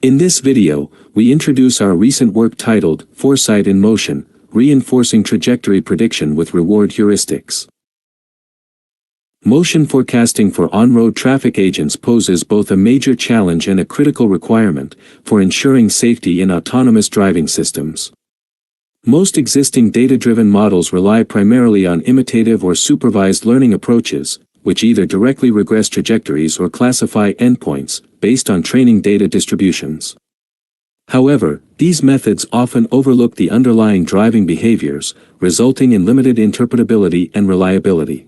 In this video, we introduce our recent work titled Foresight in Motion, Reinforcing Trajectory Prediction with Reward Heuristics. Motion forecasting for on-road traffic agents poses both a major challenge and a critical requirement for ensuring safety in autonomous driving systems. Most existing data-driven models rely primarily on imitative or supervised learning approaches, which either directly regress trajectories or classify endpoints based on training data distributions. However, these methods often overlook the underlying driving behaviors, resulting in limited interpretability and reliability.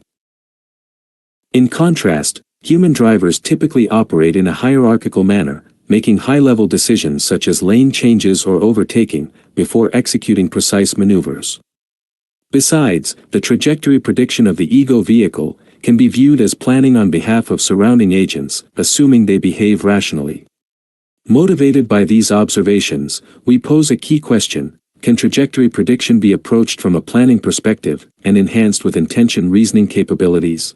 In contrast, human drivers typically operate in a hierarchical manner, making high-level decisions such as lane changes or overtaking, before executing precise maneuvers. Besides, the trajectory prediction of the ego vehicle can be viewed as planning on behalf of surrounding agents, assuming they behave rationally. Motivated by these observations, we pose a key question: can trajectory prediction be approached from a planning perspective and enhanced with intention reasoning capabilities?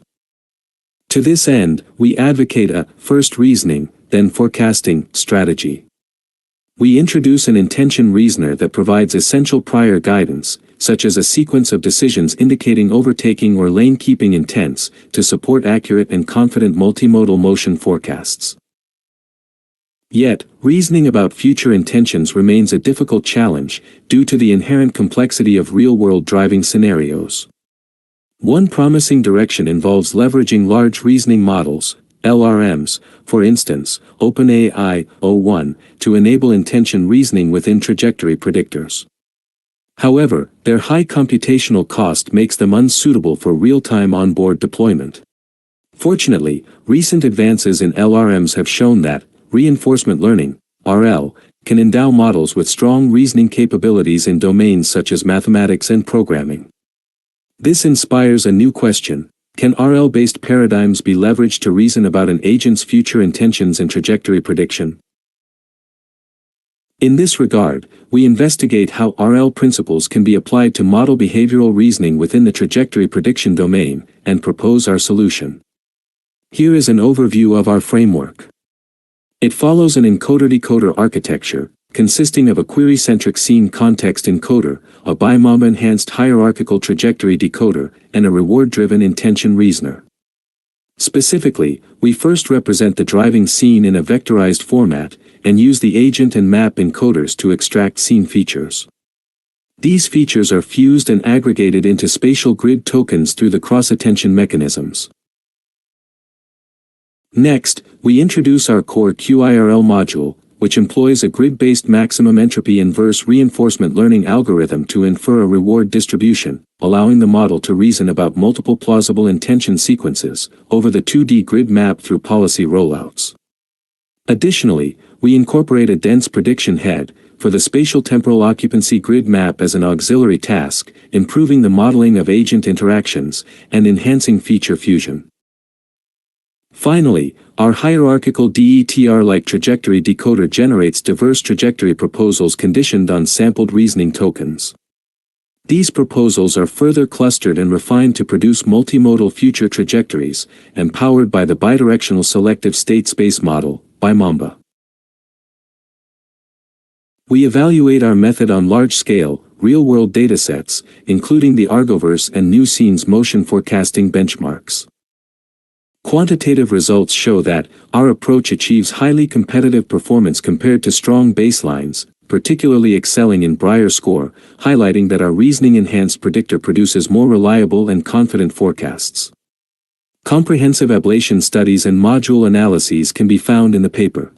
To this end, we advocate a first reasoning, then forecasting strategy. We introduce an intention reasoner that provides essential prior guidance, such as a sequence of decisions indicating overtaking or lane-keeping intents, to support accurate and confident multimodal motion forecasts. Yet, reasoning about future intentions remains a difficult challenge, due to the inherent complexity of real-world driving scenarios. One promising direction involves leveraging large reasoning models, LRMs, for instance, OpenAI O1, to enable intention reasoning within trajectory predictors. However, their high computational cost makes them unsuitable for real-time onboard deployment. Fortunately, recent advances in LRMs have shown that reinforcement learning, RL, can endow models with strong reasoning capabilities in domains such as mathematics and programming. This inspires a new question: can RL-based paradigms be leveraged to reason about an agent's future intentions in trajectory prediction? In this regard, we investigate how RL principles can be applied to model behavioral reasoning within the trajectory prediction domain, and propose our solution. Here is an overview of our framework. It follows an encoder-decoder architecture, consisting of a query-centric scene context encoder, a BIMOM-enhanced hierarchical trajectory decoder, and a reward-driven intention reasoner. Specifically, we first represent the driving scene in a vectorized format, and use the agent and map encoders to extract scene features. These features are fused and aggregated into spatial grid tokens through the cross-attention mechanisms. Next, we introduce our core QIRL module, which employs a grid-based maximum entropy inverse reinforcement learning algorithm to infer a reward distribution, allowing the model to reason about multiple plausible intention sequences over the 2D grid map through policy rollouts. Additionally, we incorporate a dense prediction head for the spatial temporal occupancy grid map as an auxiliary task, improving the modeling of agent interactions and enhancing feature fusion. Finally, our hierarchical DETR-like trajectory decoder generates diverse trajectory proposals conditioned on sampled reasoning tokens. These proposals are further clustered and refined to produce multimodal future trajectories, empowered by the bidirectional selective state space model, BIMOMBA. We evaluate our method on large-scale, real-world datasets, including the Argoverse and New Scenes motion forecasting benchmarks. Quantitative results show that our approach achieves highly competitive performance compared to strong baselines, particularly excelling in Breyer score, highlighting that our reasoning-enhanced predictor produces more reliable and confident forecasts. Comprehensive ablation studies and module analyses can be found in the paper.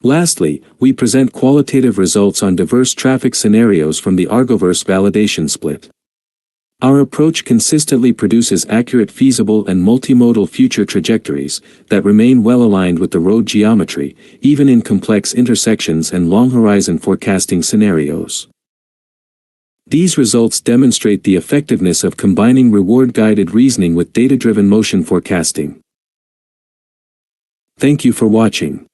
Lastly, we present qualitative results on diverse traffic scenarios from the Argoverse validation split. Our approach consistently produces accurate feasible and multimodal future trajectories that remain well aligned with the road geometry, even in complex intersections and long-horizon forecasting scenarios. These results demonstrate the effectiveness of combining reward-guided reasoning with data-driven motion forecasting. Thank you for watching.